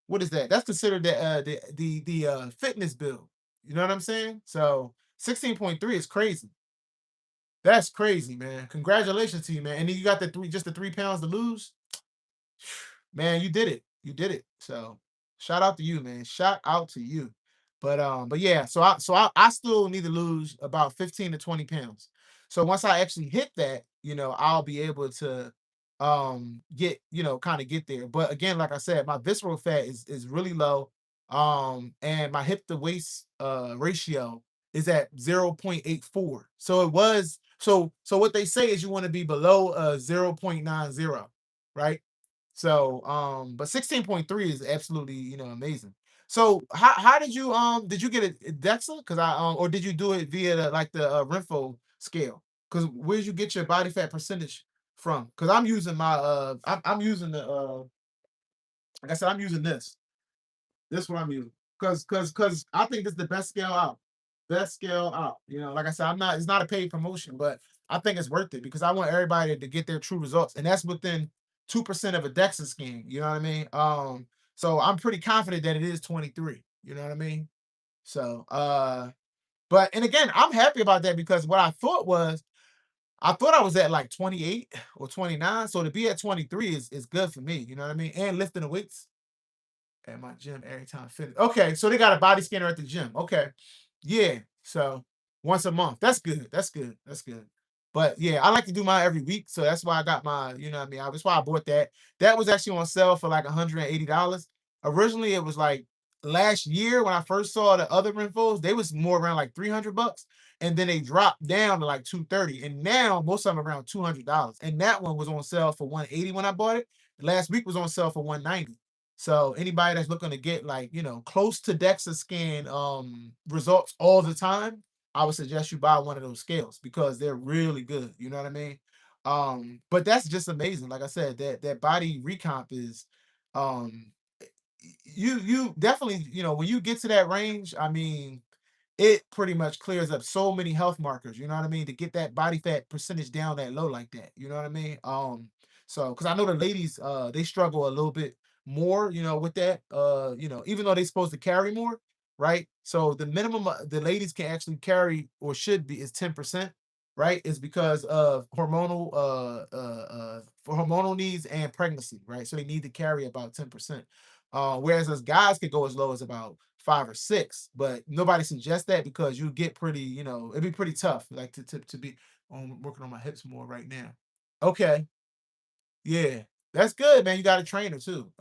what is that? That's considered the fitness build. You know what I'm saying? So 16.3 is crazy. That's crazy, man. Congratulations to you, man. And then you got the 3 pounds to lose. Man, you did it. You did it. So shout out to you, man. Shout out to you. But yeah, so I still need to lose about 15 to 20 pounds. So once I actually hit that, I'll be able to get, kind of get there. But again, like I said, my visceral fat is really low. And my hip to waist ratio is at 0.84. So it was so what they say is you want to be below 0.90, right? So, but 16.3 is absolutely, amazing. So how did you get it DEXA? Because or did you do it via the Renfo scale? Because where did you get your body fat percentage from? Because I'm using I'm using the like I said, I'm using this. This is what I'm using. Cause I think this is the best scale out. Best scale out. Like I said, it's not a paid promotion, but I think it's worth it because I want everybody to get their true results. And that's within 2% of a DEXA scan. You know what I mean? So I'm pretty confident that it is 23. You know what I mean? So but and again, I'm happy about that because what I thought I was at like 28 or 29. So to be at 23 is good for me. You know what I mean? And lifting the weights at my gym every time fitness. Okay, so they got a body scanner at the gym. Okay. Yeah. So once a month. That's good. That's good. That's good. But yeah, I like to do mine every week. So that's why I got my, what I mean? That's why I bought that. That was actually on sale for like $180. Originally, it was like last year when I first saw the other infos, they was more around like $300. And then they dropped down to like 230. And now most of them around $200. And that one was on sale for 180 when I bought it. Last week was on sale for 190. So anybody that's looking to get like, close to DEXA scan results all the time, I would suggest you buy one of those scales because they're really good. You know what I mean? But that's just amazing. Like I said, that body recomp is, um, you definitely, when you get to that range, I mean, it pretty much clears up so many health markers, you know what I mean, to get that body fat percentage down that low like that, you know what I mean? So because I know the ladies, they struggle a little bit more, with that, even though they're supposed to carry more, right? So the minimum the ladies can actually carry or should be is 10%, right? Is because of for hormonal needs and pregnancy, right? So they need to carry about 10%. Whereas as guys could go as low as about 5 or 6, but nobody suggests that because you get pretty, it'd be pretty tough, like to be on working on my hips more right now. Okay. Yeah, that's good, man. You got a trainer too.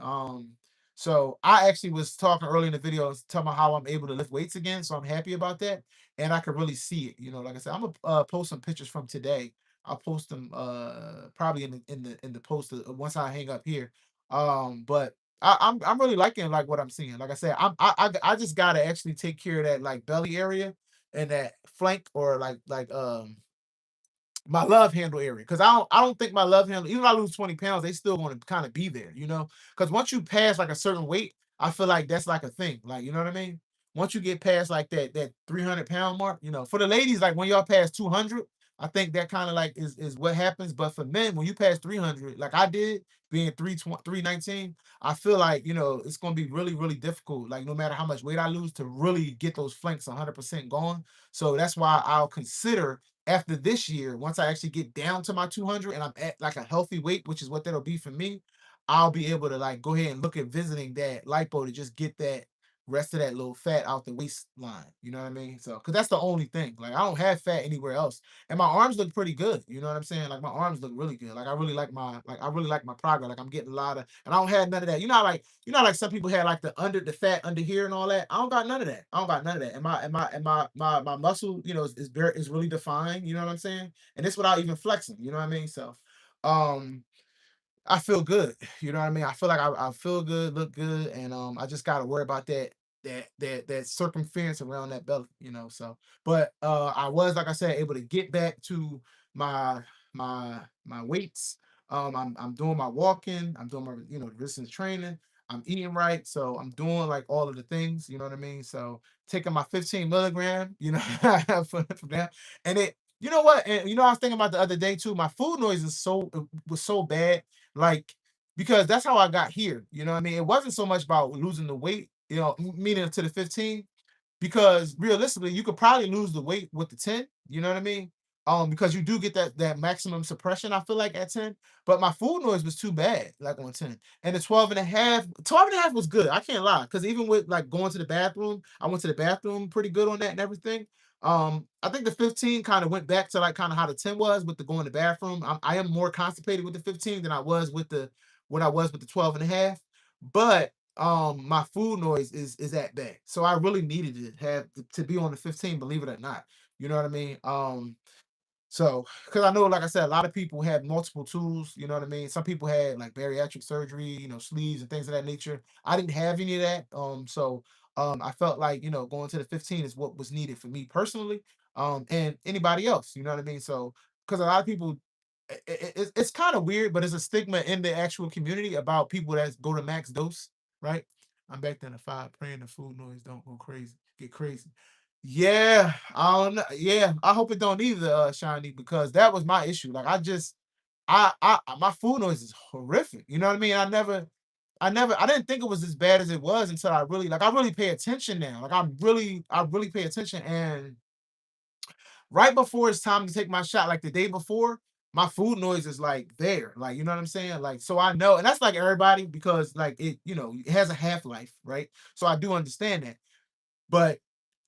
So I actually was talking early in the video, talking about how I'm able to lift weights again. So I'm happy about that, and I could really see it. Like I said, I'm gonna post some pictures from today. I'll post them probably in the post once I hang up here. But I'm really liking like what I'm seeing. Like I said, I just gotta actually take care of that like belly area and that flank or my love handle area, because I don't think my love handle, even if I lose 20 pounds, they still want to kind of be there, because once you pass like a certain weight, I feel like that's like a thing, like, you know what I mean? Once you get past like that 300-pound mark, for the ladies, like when y'all pass 200, I think that kind of like is what happens. But for men, when you pass 300, like I did, being 320 319, I feel like, it's going to be really really difficult, like no matter how much weight I lose, to really get those flanks 100% going. So that's why I'll consider, after this year, once I actually get down to my 200 and I'm at like a healthy weight, which is what that'll be for me, I'll be able to like go ahead and look at visiting that lipo to just get that rest of that little fat out the waistline. You know what I mean? So, because that's the only thing. Like, I don't have fat anywhere else, and my arms look pretty good. You know what I'm saying? Like, my arms look really good. Like, I really like my progress. Like, I'm getting a lot of, and I don't have none of that. Like some people had like the fat under here and all that. I don't got none of that. I don't got none of that. And my muscle, is really defined. You know what I'm saying? And it's without even flexing. You know what I mean? So, um, I feel good. You know what I mean? I feel like I feel good, look good, and I just gotta worry about that circumference around that belly. So, but I was, like I said, able to get back to my my weights. I'm doing my walking, I'm doing my resistance training, I'm eating right, so I'm doing like all of the things. You know what I mean? So taking my 15 milligram, for that, and it. You know what? And I was thinking about the other day too. My food noise was so bad, like, because that's how I got here. You know what I mean? It wasn't so much about losing the weight, meaning to the 15, because realistically, you could probably lose the weight with the 10, you know what I mean? Because you do get that maximum suppression, I feel like, at 10. But my food noise was too bad, like on 10. And the 12 and a half was good. I can't lie. Because even with like going to the bathroom, I went to the bathroom pretty good on that and everything. I think the 15 kind of went back to like kind of how the 10 was with the going to the bathroom. I am more constipated with the 15 than I was with the 12 and a half. But my food noise is at bay. So I really needed to be on the 15, believe it or not. You know what I mean? So, because I know, like I said, a lot of people have multiple tools. You know what I mean? Some people had like bariatric surgery, sleeves and things of that nature. I didn't have any of that. So I felt like, going to the 15 is what was needed for me personally. And anybody else. You know what I mean? So, because a lot of people, it's kind of weird, but it's a stigma in the actual community about people that go to max dose, right? I'm back down to 5, praying the food noise don't get crazy. Yeah, I don't know. Yeah, I hope it don't either, Shiny, because that was my issue. Like my food noise is horrific. You know what I mean? I didn't think it was as bad as it was until I really pay attention now. Like I really pay attention, and right before it's time to take my shot, like the day before, my food noise is like there. Like, you know what I'm saying? Like, so I know, and that's like everybody, because like it has a half-life, right? So I do understand that. But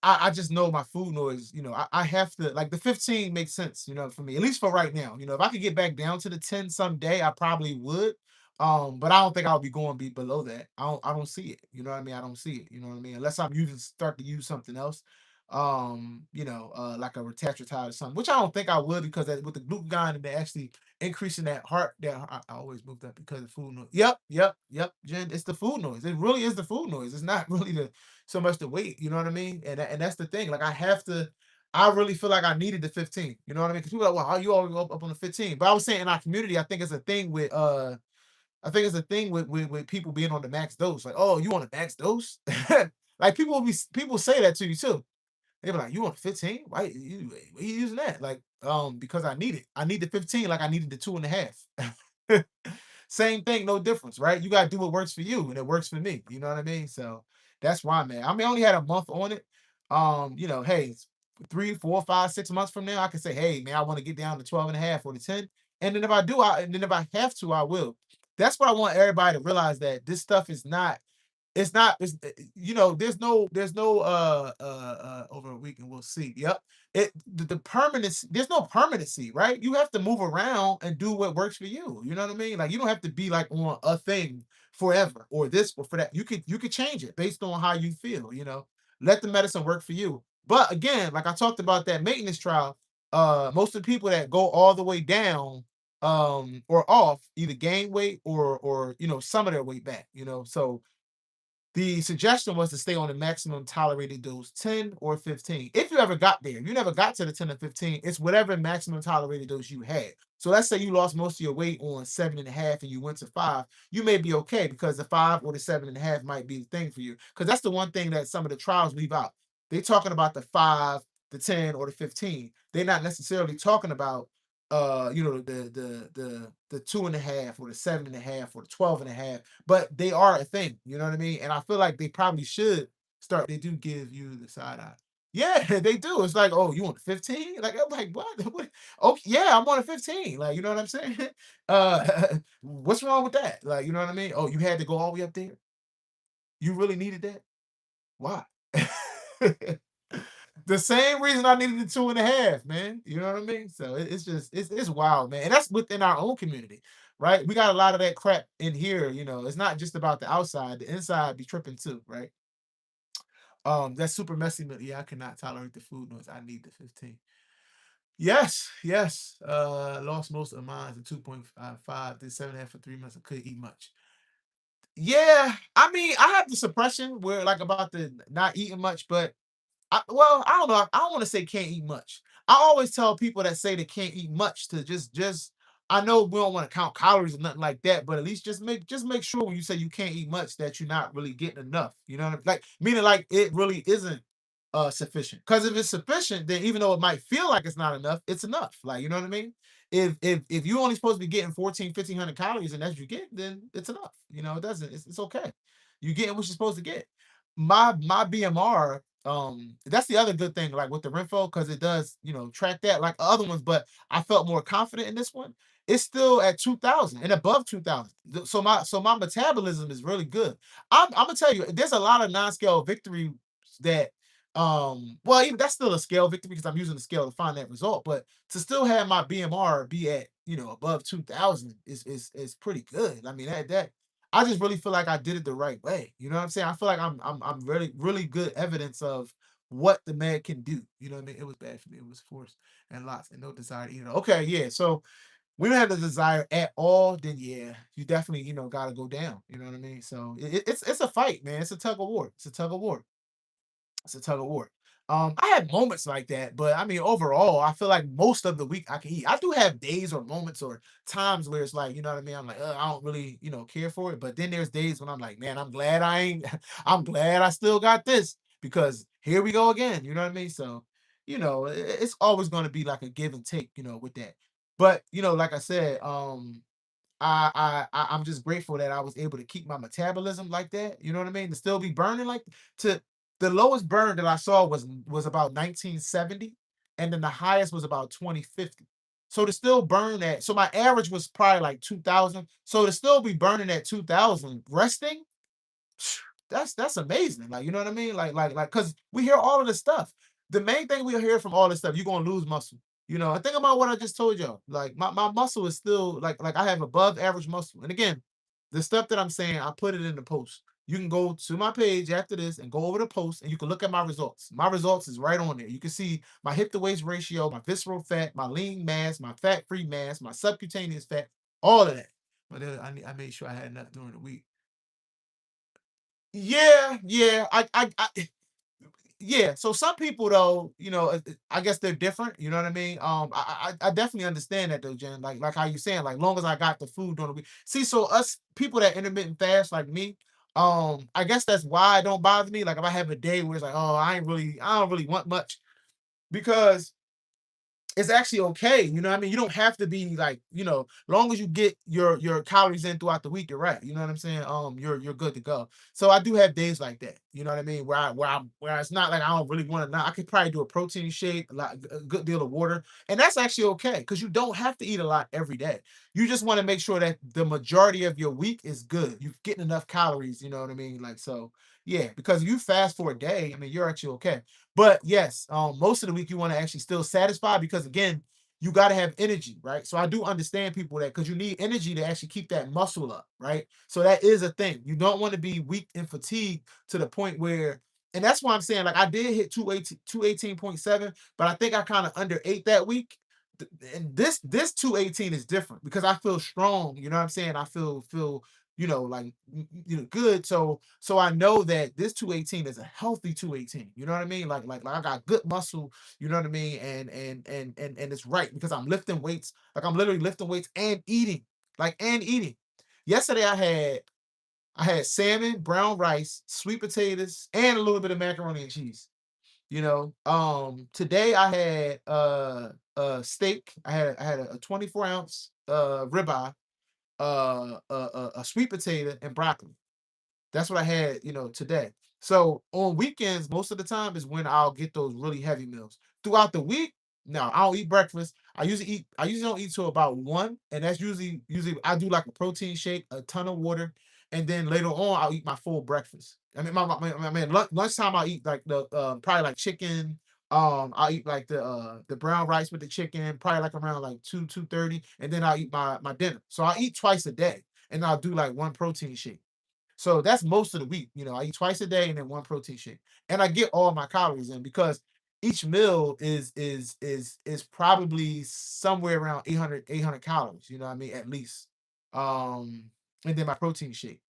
I just know my food noise, I have to, like, the 15 makes sense, for me, at least for right now. If I could get back down to the 10 someday, I probably would. But I don't think I'll be going be below that. I don't see it. You know what I mean? I don't see it. You know what I mean? Unless I'm start to use something else. Like a retatrutide or something, which I don't think I would, because with the glucagon and they actually increasing that heart, I always moved up because of food noise. Yep, yep, yep, Jen. It's the food noise. It really is the food noise. It's not really so much the weight, you know what I mean? And that's the thing. Like, I have to. I really feel like I needed the 15. You know what I mean? Because people are like, well, how you always up on the 15? But I was saying in our community, I think it's a thing with with people being on the max dose. Like, oh, you on the max dose? Like people say that to you too. They be like, "You want 15? Why you using that?" Like, because I need it. I need the 15 like I needed the 2.5. Same thing, no difference, right? You gotta do what works for you, and it works for me. You know what I mean? So that's why, man. I mean, I only had a month on it. Hey, it's 3, 4, 5, 6 months from now, I can say, hey, man, I want to get down to 12 and a half or to 10. And then if I do, and then if I have to, I will. That's what I want everybody to realize that this stuff is not it's not there's no over a week and we'll see. Yep. The permanency, there's no permanency, right? You have to move around and do what works for you. You know what I mean? Like you don't have to be like on a thing forever or this or for that. You could change it based on how you feel, Let the medicine work for you. But again, like I talked about that maintenance trial, most of the people that go all the way down or off either gain weight or some of their weight back, so the suggestion was to stay on the maximum tolerated dose, 10 or 15. If you ever got there, if you never got to the 10 or 15, it's whatever maximum tolerated dose you had. So let's say you lost most of your weight on 7.5 and you went to 5, you may be okay because the 5 or the 7.5 might be the thing for you. Because that's the one thing that some of the trials leave out. They're talking about the 5, the 10, or the 15. They're not necessarily talking about the 2.5 or the 7.5 or the 12.5, but they are a thing, you know what I mean? And I feel like they probably should start. They do give you the side eye. Yeah, they do. It's like, oh, you want 15? Like, I'm like, what? Okay, yeah, I'm on a 15. Like, you know what I'm saying? What's wrong with that? Like, you know what I mean? Oh, you had to go all the way up there? You really needed that? Why? The same reason I needed the 2.5, man. You know what I mean? So it's just it's wild, man. And that's within our own community, right? We got a lot of that crap in here. It's not just about the outside, the inside be tripping too, right? That's super messy, but yeah, I cannot tolerate the food noise. I need the 15. Yes, yes. Lost most of mine to 2.5, did 7.5 for 3 months. I couldn't eat much. Yeah, I mean, I have the suppression where like about the not eating much, but I don't know. I don't want to say can't eat much. I always tell people that say they can't eat much to just. I know we don't want to count calories or nothing like that, but at least just make sure when you say you can't eat much that you're not really getting enough. You know what I mean? Like meaning like it really isn't sufficient. Because if it's sufficient, then even though it might feel like it's not enough, it's enough. Like you know what I mean? If you're only supposed to be getting 1,500 calories and that's what you get, then it's enough. It doesn't. It's okay. You're getting what you're supposed to get. My BMR, that's the other good thing, like with the Renfo, because it does, track that like other ones, but I felt more confident in this one. It's still at 2,000 and above 2,000. So my metabolism is really good. I'm gonna tell you, there's a lot of non-scale victory that well, even that's still a scale victory because I'm using the scale to find that result. But to still have my BMR be at above 2,000 is pretty good. I mean that I just really feel like I did it the right way. You know what I'm saying? I feel like I'm really really good evidence of what the man can do. You know what I mean? It was bad for me. It was forced and lots and no desire to eat it. Okay, yeah. So we don't have the desire at all, then yeah, you definitely got to go down. You know what I mean? So it's a fight, man. It's a tug of war. It's a tug of war. It's a tug of war. I had moments like that, but I mean, overall, I feel like most of the week I can eat. I do have days or moments or times where it's like, you know what I mean? I'm like, I don't really, care for it. But then there's days when I'm like, man, I'm glad I ain't, I'm glad I still got this because here we go again. You know what I mean? So, it's always going to be like a give and take, with that. But, like I said, I'm just grateful that I was able to keep my metabolism like that. You know what I mean? To still be burning like to the lowest burn that I saw was about 1970, and then the highest was about 2050. So to still burn that, so my average was probably like 2,000. So to still be burning at 2,000 resting, that's amazing. Like, you know what I mean? Like, cause we hear all of this stuff. The main thing we hear from all this stuff, you're gonna lose muscle. And think about what I just told y'all. Like my muscle is still like I have above average muscle. And again, the stuff that I'm saying, I put it in the post. You can go to my page after this and go over the post and you can look at my results. My results is right on there. You can see my hip to waist ratio, my visceral fat, my lean mass, my fat-free mass, my subcutaneous fat, all of that. But I made sure I had enough during the week. Yeah, yeah. I yeah, so some people though, I guess they're different. You know what I mean? I definitely understand that though, Jen. Like how you saying, like long as I got the food during the week. See, so us people that intermittent fast like me, I guess that's why it don't bother me. Like if I have a day where it's like, oh, I don't really want much because it's actually okay. You know what I mean? You don't have to be like, long as you get your calories in throughout the week, you're right. You know what I'm saying? You're good to go. So I do have days like that. You know what I mean? Where it's not like I don't really want to not. I could probably do a protein shake, a good deal of water, and that's actually okay because you don't have to eat a lot every day. You just want to make sure that the majority of your week is good. You're getting enough calories. You know what I mean? Like so, yeah. Because you fast for a day, I mean, you're actually okay. But yes, most of the week you want to actually still satisfy because again, you got to have energy, right? So I do understand people that because you need energy to actually keep that muscle up, right? So that is a thing. You don't want to be weak and fatigued to the point where, and that's why I'm saying like I did hit 218.7, but I think I kind of underate that week. And this 218 is different because I feel strong. You know what I'm saying? I feel like good. So I know that this 218 is a healthy 218. You know what I mean? Like I got good muscle, you know what I mean? And it's right because I'm lifting weights. Like I'm literally lifting weights and eating. And eating. Yesterday I had salmon, brown rice, sweet potatoes, and a little bit of macaroni and cheese. Today I had steak. I had a 24 ounce ribeye, a sweet potato, and broccoli. That's what I had, today. So on weekends, most of the time is when I'll get those really heavy meals. Throughout the week, no, I don't eat breakfast. I usually don't eat till about 1, and that's usually I do like a protein shake, a ton of water, and then later on I'll eat my full breakfast. I mean, lunchtime I'll eat like the probably like chicken. I'll eat like the brown rice with the chicken, probably like around like 2:30, and then I'll eat my dinner. So I'll eat twice a day, and I'll do like one protein shake. So that's most of the week. I eat twice a day and then one protein shake. And I get all my calories in because each meal is probably somewhere around 800 calories, you know what I mean, at least. Um and then my protein shake.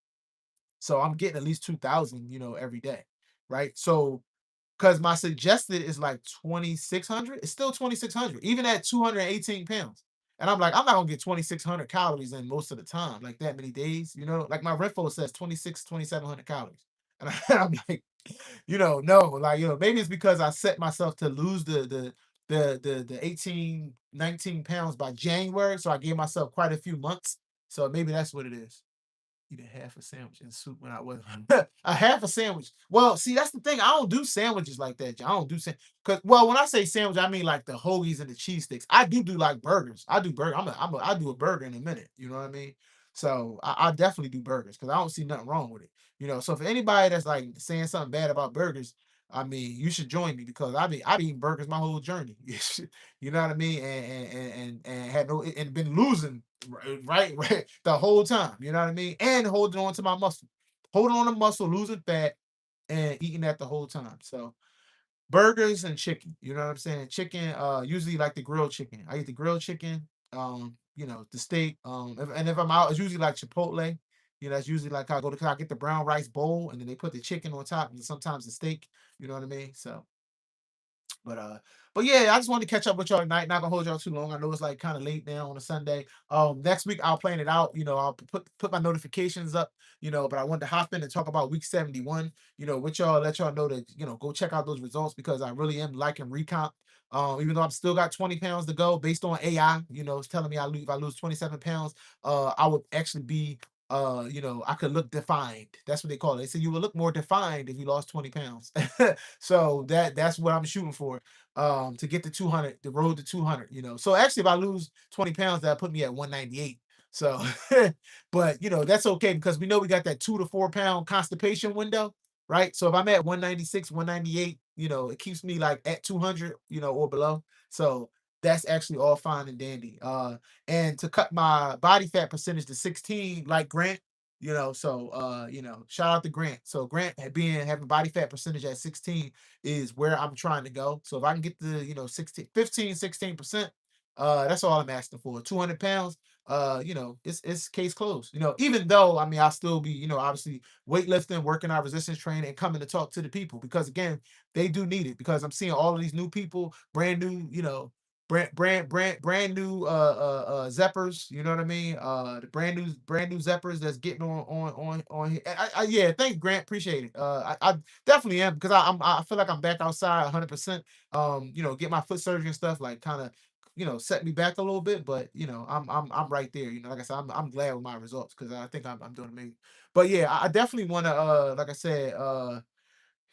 So I'm getting at least 2000, every day, right? So because my suggested is like 2,600. It's still 2,600, even at 218 pounds. And I'm like, I'm not gonna get 2,600 calories in most of the time, like that many days, Like my Renfo says 2,700 calories. And I'm like, no, like, maybe it's because I set myself to lose the 18, 19 pounds by January. So I gave myself quite a few months. So maybe that's what it is. Eat a half a sandwich and soup when I was a half a sandwich. Well, see, that's the thing. I don't do sandwiches like that. I don't do because when I say sandwich, I mean like the hoagies and the cheese sticks. I do like burgers. I do burger. I do a burger in a minute. You know what I mean? So I definitely do burgers because I don't see nothing wrong with it. So for anybody that's like saying something bad about burgers, I mean, you should join me because I've eaten burgers my whole journey. You know what I mean? And had no and been losing right the whole time. You know what I mean? And holding on to my muscle, holding on to muscle, losing fat, and eating that the whole time. So burgers and chicken. You know what I'm saying? Chicken. Usually like the grilled chicken. I eat the grilled chicken. The steak. And if I'm out, it's usually like Chipotle. That's usually like I go to I get the brown rice bowl, and then they put the chicken on top, and sometimes the steak. You know what I mean? So but yeah, I just wanted to catch up with y'all tonight. Not gonna hold y'all too long. I know it's like kind of late now on a Sunday. Next week I'll plan it out. I'll put my notifications up. But I wanted to hop in and talk about week 71. With y'all, let y'all know that go check out those results because I really am liking recomp. Even though I'm still got 20 pounds to go based on AI, it's telling me if I lose 27 pounds, I would actually be I could look defined. That's what they call it. They say you will look more defined if you lost 20 pounds. So that's what I'm shooting for. To get to 200, the road to 200, So actually, if I lose 20 pounds, that put me at 198. So, but that's okay because we know we got that 2 to 4 pound constipation window, right? So if I'm at 196, 198, it keeps me like at 200, or below. So that's actually all fine and dandy. And to cut my body fat percentage to 16, like Grant, shout out to Grant. So Grant having body fat percentage at 16 is where I'm trying to go. So if I can get the, 16, 15, 16%, That's all I'm asking for. 200 pounds. It's case closed. Even though I mean I'll still be, obviously weightlifting, working out resistance training, and coming to talk to the people because again, they do need it because I'm seeing all of these new people, brand new, brand new zeppers, you know what I mean? The brand new zeppers that's getting on here. Yeah, thanks Grant, appreciate it. I definitely am because I feel like I'm back outside 100%. Get my foot surgery and stuff like kind of set me back a little bit, but I'm right there. Like I said, I'm glad with my results because I think I'm doing amazing. But yeah, I definitely want to like I said,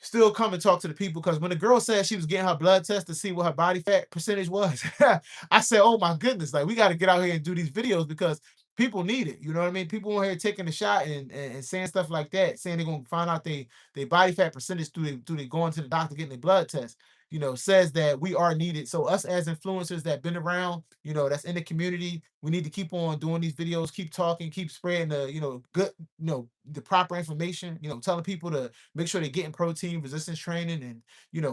still come and talk to the people because when the girl said she was getting her blood test to see what her body fat percentage was, I said, "Oh my goodness! Like we got to get out here and do these videos because people need it." You know what I mean? People on here taking the shot and saying stuff like that, saying they're gonna find out they body fat percentage through they going to the doctor getting their blood test. Says that we are needed. So us as influencers that been around, that's in the community, we need to keep on doing these videos, keep talking, keep spreading the, good, the proper information, telling people to make sure they're getting protein, resistance training, and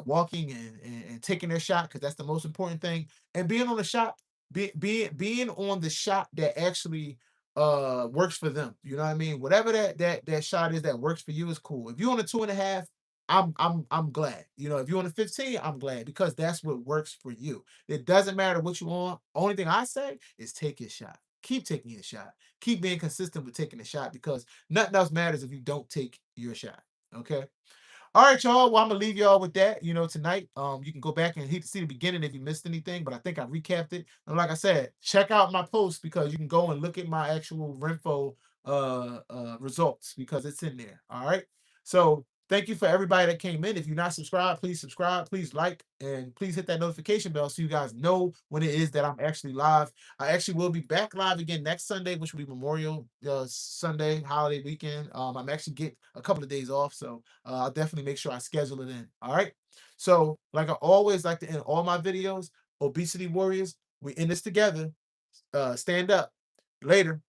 walking and taking their shot because that's the most important thing. And being on the shot, being on the shot that actually works for them. You know what I mean? Whatever that shot is that works for you is cool. If you're on a 2.5, I'm glad. If you're on a 15, I'm glad because that's what works for you. It doesn't matter what you want. Only thing I say is take your shot. Keep taking your shot. Keep being consistent with taking the shot because nothing else matters if you don't take your shot. Okay. All right, y'all. Well, I'm gonna leave y'all with that. Tonight, you can go back and see the beginning if you missed anything, but I think I recapped it. And like I said, check out my post because you can go and look at my actual Renfo results because it's in there. All right. So thank you for everybody that came in. If you're not subscribed, please subscribe, please like, and please hit that notification bell so you guys know when it is that I'm actually live. I actually will be back live again next Sunday, which will be Memorial Sunday, holiday weekend. I'm actually get a couple of days off, so I'll definitely make sure I schedule it in. All right. So, like I always like to end all my videos, obesity warriors, we in this together. Stand up. Later.